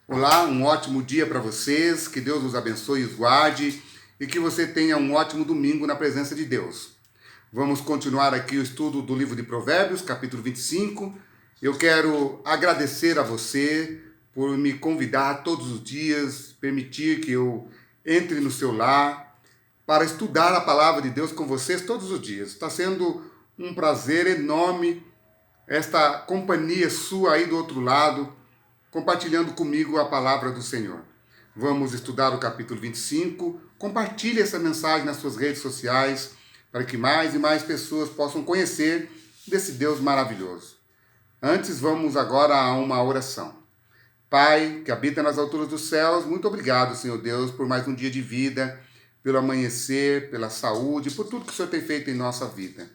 Olá, um ótimo dia para vocês, que Deus os abençoe e os guarde e que você tenha um ótimo domingo na presença de Deus. Vamos continuar aqui o estudo do livro de Provérbios, capítulo 25. Eu quero agradecer a você por me convidar todos os dias, permitir que eu entre no seu lar para estudar a palavra de Deus com vocês todos os dias. Está sendo um prazer enorme esta companhia sua aí do outro lado, compartilhando comigo a palavra do Senhor. Vamos estudar o capítulo 25. Compartilhe essa mensagem nas suas redes sociais para que mais e mais pessoas possam conhecer desse Deus maravilhoso. Antes, vamos agora a uma oração. Pai, que habita nas alturas dos céus, muito obrigado, Senhor Deus, por mais um dia de vida, pelo amanhecer, pela saúde, por tudo que o Senhor tem feito em nossa vida.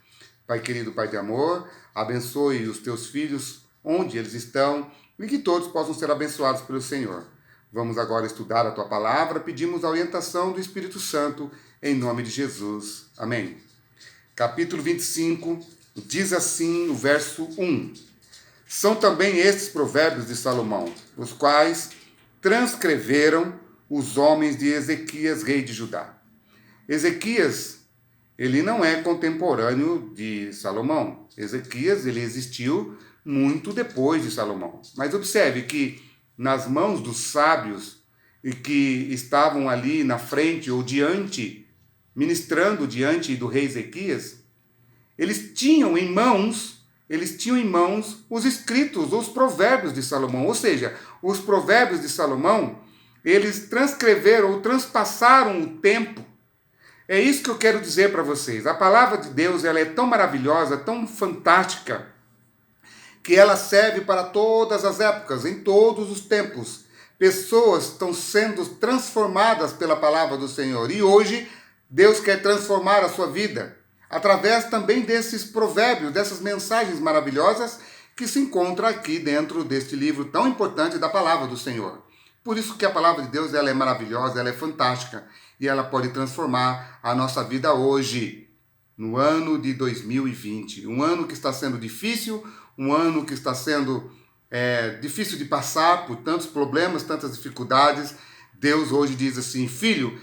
Pai querido, Pai de amor, abençoe os teus filhos onde eles estão e que todos possam ser abençoados pelo Senhor. Vamos agora estudar a tua palavra, pedimos a orientação do Espírito Santo, em nome de Jesus. Amém. Capítulo 25, diz assim o verso 1. São também estes provérbios de Salomão, os quais transcreveram os homens de Ezequias, rei de Judá. Ezequias, ele não é contemporâneo de Salomão. Ezequias, ele existiu muito depois de Salomão. Mas observe que nas mãos dos sábios e que estavam ali na frente ou diante, ministrando diante do rei Ezequias, eles tinham em mãos os escritos, os provérbios de Salomão. Ou seja, os provérbios de Salomão, eles transcreveram ou transpassaram o tempo. É isso que eu quero dizer para vocês. A palavra de Deus, ela é tão maravilhosa, tão fantástica, que ela serve para todas as épocas, em todos os tempos. Pessoas estão sendo transformadas pela palavra do Senhor. E hoje, Deus quer transformar a sua vida, através também desses provérbios, dessas mensagens maravilhosas que se encontram aqui dentro deste livro tão importante da palavra do Senhor. Por isso que a palavra de Deus, ela é maravilhosa, ela é fantástica e ela pode transformar a nossa vida hoje, no ano de 2020. Um ano que está sendo difícil, um ano que está sendo difícil de passar por tantos problemas, tantas dificuldades. Deus hoje diz assim: filho,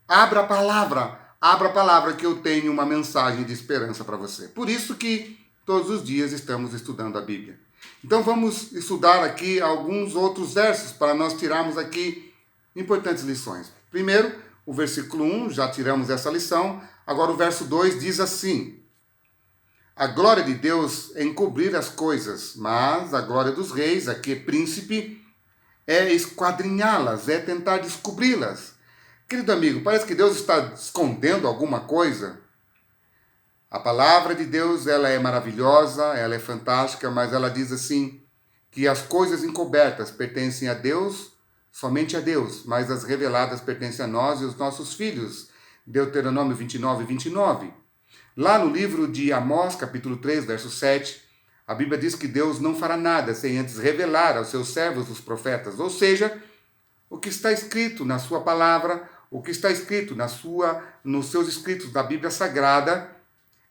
abra a palavra que eu tenho uma mensagem de esperança para você. Por isso que todos os dias estamos estudando a Bíblia. Então vamos estudar aqui alguns outros versos para nós tirarmos aqui importantes lições. Primeiro, o versículo 1, já tiramos essa lição. Agora o verso 2 diz assim: a glória de Deus é encobrir as coisas, mas a glória dos reis, aqui príncipe, é esquadrinhá-las, é tentar descobri-las. Querido amigo, parece que Deus está escondendo alguma coisa. A palavra de Deus, ela é maravilhosa, ela é fantástica, mas ela diz assim, que as coisas encobertas pertencem a Deus, somente a Deus, mas as reveladas pertencem a nós e aos nossos filhos. Deuteronômio 29. Lá no livro de Amós, capítulo 3, verso 7, a Bíblia diz que Deus não fará nada sem antes revelar aos seus servos, os profetas. Ou seja, o que está escrito na sua palavra, o que está escrito nos seus escritos da Bíblia Sagrada,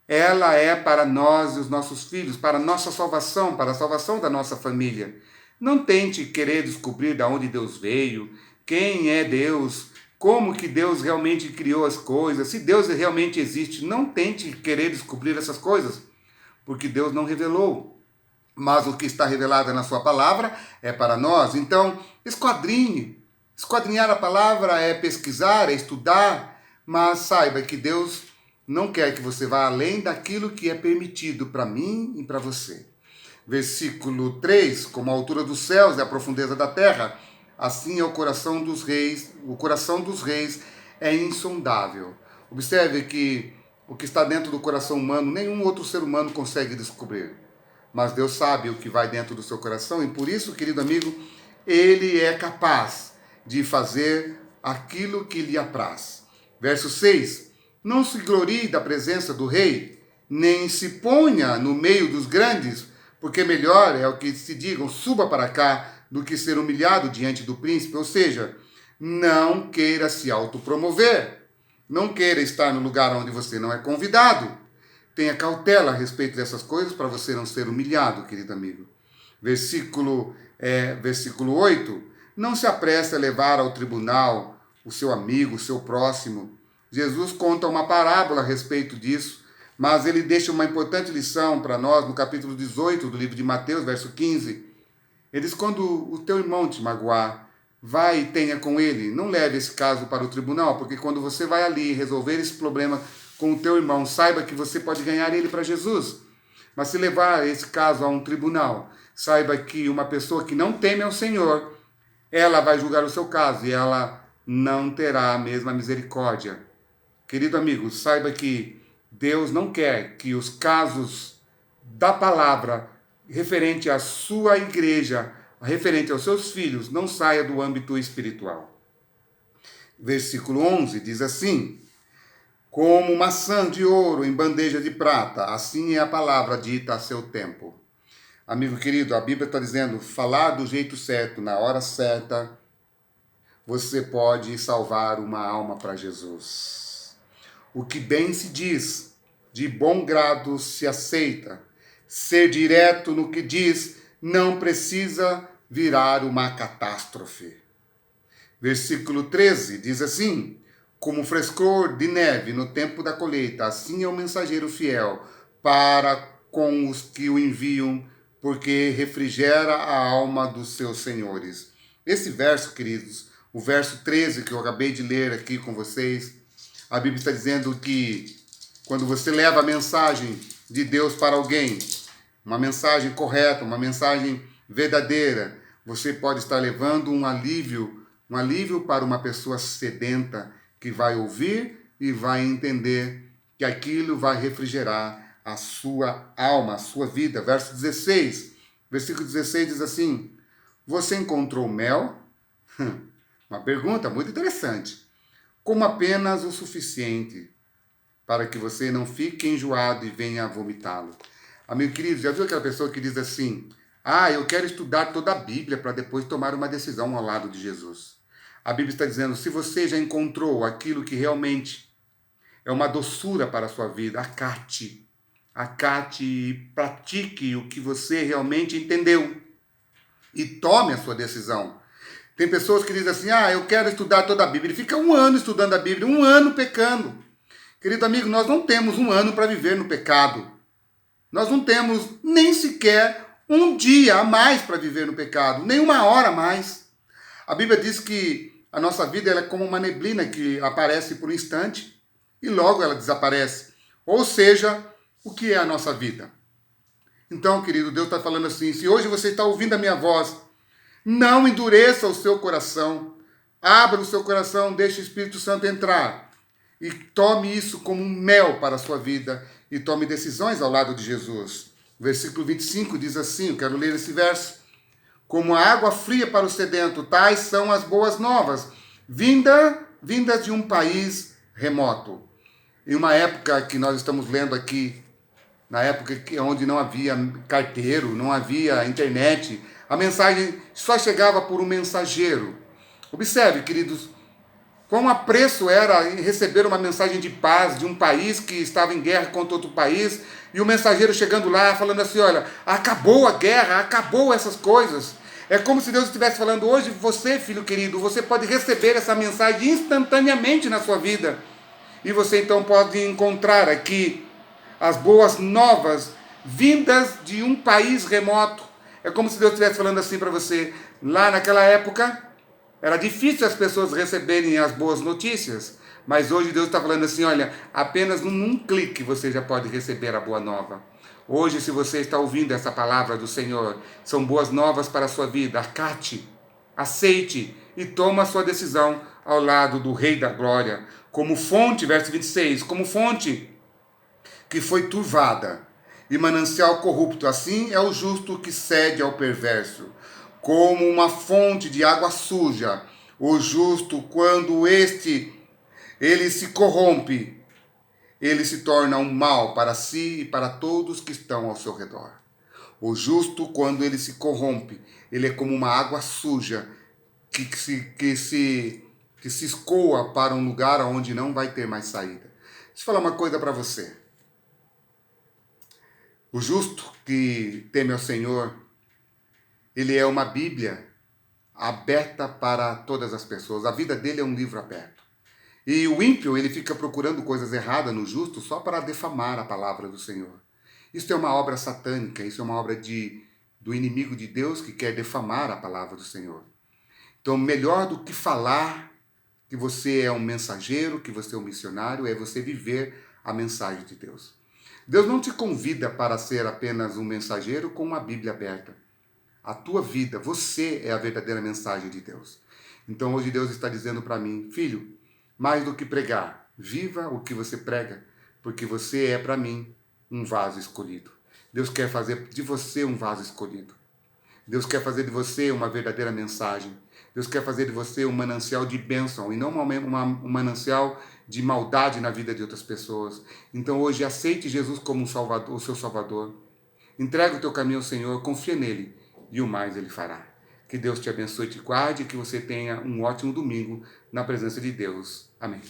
ela é para nós e os nossos filhos, para a nossa salvação, para a salvação da nossa família. Não tente querer descobrir de onde Deus veio, quem é Deus, como que Deus realmente criou as coisas, se Deus realmente existe. Não tente querer descobrir essas coisas, porque Deus não revelou. Mas o que está revelado na sua palavra é para nós. Então, esquadrinhe. Esquadrinhar a palavra é pesquisar, é estudar, mas saiba que Deus não quer que você vá além daquilo que é permitido para mim e para você. Versículo 3, como a altura dos céus é a profundeza da terra, assim é o coração dos reis é insondável. Observe que o que está dentro do coração humano, nenhum outro ser humano consegue descobrir. Mas Deus sabe o que vai dentro do seu coração e por isso, querido amigo, Ele é capaz de fazer aquilo que lhe apraz. Verso 6, não se glorie da presença do rei, nem se ponha no meio dos grandes, porque melhor é o que se digam, suba para cá, do que ser humilhado diante do príncipe. Ou seja, não queira se autopromover, não queira estar no lugar onde você não é convidado. Tenha cautela a respeito dessas coisas para você não ser humilhado, querido amigo. Versículo 8, não se apresse a levar ao tribunal o seu amigo, o seu próximo. Jesus conta uma parábola a respeito disso, mas ele deixa uma importante lição para nós no capítulo 18 do livro de Mateus, verso 15. Ele diz: quando o teu irmão te magoar, vai e tenha com ele. Não leve esse caso para o tribunal, porque quando você vai ali resolver esse problema com o teu irmão, saiba que você pode ganhar ele para Jesus. Mas se levar esse caso a um tribunal, saiba que uma pessoa que não teme ao Senhor, ela vai julgar o seu caso e ela não terá a mesma misericórdia. Querido amigo, saiba que Deus não quer que os casos da palavra referente à sua igreja, referente aos seus filhos, não saia do âmbito espiritual. Versículo 11 diz assim: como maçã de ouro em bandeja de prata, assim é a palavra dita a seu tempo. Amigo querido, a Bíblia está dizendo, falar do jeito certo, na hora certa, você pode salvar uma alma para Jesus. O que bem se diz, de bom grado se aceita. Ser direto no que diz não precisa virar uma catástrofe. Versículo 13 diz assim: como frescor de neve no tempo da colheita, assim é o mensageiro fiel para com os que o enviam, porque refrigera a alma dos seus senhores. Esse verso, queridos, o verso 13 que eu acabei de ler aqui com vocês, a Bíblia está dizendo que quando você leva a mensagem de Deus para alguém, uma mensagem correta, uma mensagem verdadeira, você pode estar levando um alívio para uma pessoa sedenta que vai ouvir e vai entender que aquilo vai refrigerar a sua alma, a sua vida. Verso 16, versículo 16 diz assim: você encontrou mel? Uma pergunta muito interessante. Como apenas o suficiente para que você não fique enjoado e venha a vomitá-lo. Amigo querido, já viu aquela pessoa que diz assim: eu quero estudar toda a Bíblia para depois tomar uma decisão ao lado de Jesus. A Bíblia está dizendo, se você já encontrou aquilo que realmente é uma doçura para a sua vida, acate e pratique o que você realmente entendeu e tome a sua decisão. Tem pessoas que dizem assim, eu quero estudar toda a Bíblia. Ele fica 1 ano estudando a Bíblia, 1 ano pecando. Querido amigo, nós não temos 1 ano para viver no pecado. Nós não temos nem sequer 1 dia a mais para viver no pecado, nem 1 hora a mais. A Bíblia diz que a nossa vida ela é como uma neblina que aparece por um instante e logo ela desaparece. Ou seja, o que é a nossa vida? Então, querido, Deus está falando assim, se hoje você está ouvindo a minha voz, não endureça o seu coração, abra o seu coração, deixe o Espírito Santo entrar e tome isso como um mel para a sua vida e tome decisões ao lado de Jesus. Versículo 25 diz assim, eu quero ler esse verso: como a água fria para o sedento, tais são as boas novas, vindas de um país remoto. Em uma época que nós estamos lendo aqui, na época onde não havia carteiro, não havia internet, a mensagem só chegava por um mensageiro. Observe, queridos, quão apreço era receber uma mensagem de paz de um país que estava em guerra contra outro país, e o mensageiro chegando lá, falando assim, olha, acabou a guerra, acabou essas coisas. É como se Deus estivesse falando, hoje você, filho querido, você pode receber essa mensagem instantaneamente na sua vida. E você então pode encontrar aqui as boas novas vindas de um país remoto. É como se Deus estivesse falando assim para você, lá naquela época, era difícil as pessoas receberem as boas notícias, mas hoje Deus está falando assim, olha, apenas num clique você já pode receber a boa nova. Hoje, se você está ouvindo essa palavra do Senhor, são boas novas para a sua vida. Acate, aceite e toma a sua decisão ao lado do Rei da Glória. Como fonte, verso 26, como fonte que foi turvada e manancial corrupto, assim é o justo que cede ao perverso. Como uma fonte de água suja, o justo, quando ele se corrompe, ele se torna um mal para si e para todos que estão ao seu redor. O justo, quando ele se corrompe, ele é como uma água suja que se escoa para um lugar onde não vai ter mais saída. Deixa eu falar uma coisa para você. O justo que teme ao Senhor, ele é uma Bíblia aberta para todas as pessoas. A vida dele é um livro aberto. E o ímpio, ele fica procurando coisas erradas no justo só para defamar a palavra do Senhor. Isso é uma obra satânica, isso é uma obra do inimigo de Deus que quer defamar a palavra do Senhor. Então, melhor do que falar que você é um mensageiro, que você é um missionário, é você viver a mensagem de Deus. Deus não te convida para ser apenas um mensageiro com uma Bíblia aberta. A tua vida, você é a verdadeira mensagem de Deus. Então hoje Deus está dizendo para mim, filho, mais do que pregar, viva o que você prega, porque você é para mim um vaso escolhido. Deus quer fazer de você um vaso escolhido. Deus quer fazer de você uma verdadeira mensagem. Deus quer fazer de você um manancial de bênção e não um manancial de maldade na vida de outras pessoas. Então hoje aceite Jesus como um Salvador, o seu Salvador. Entrega o teu caminho ao Senhor, confia nele e o mais ele fará. Que Deus te abençoe e te guarde e que você tenha um ótimo domingo na presença de Deus. Amém.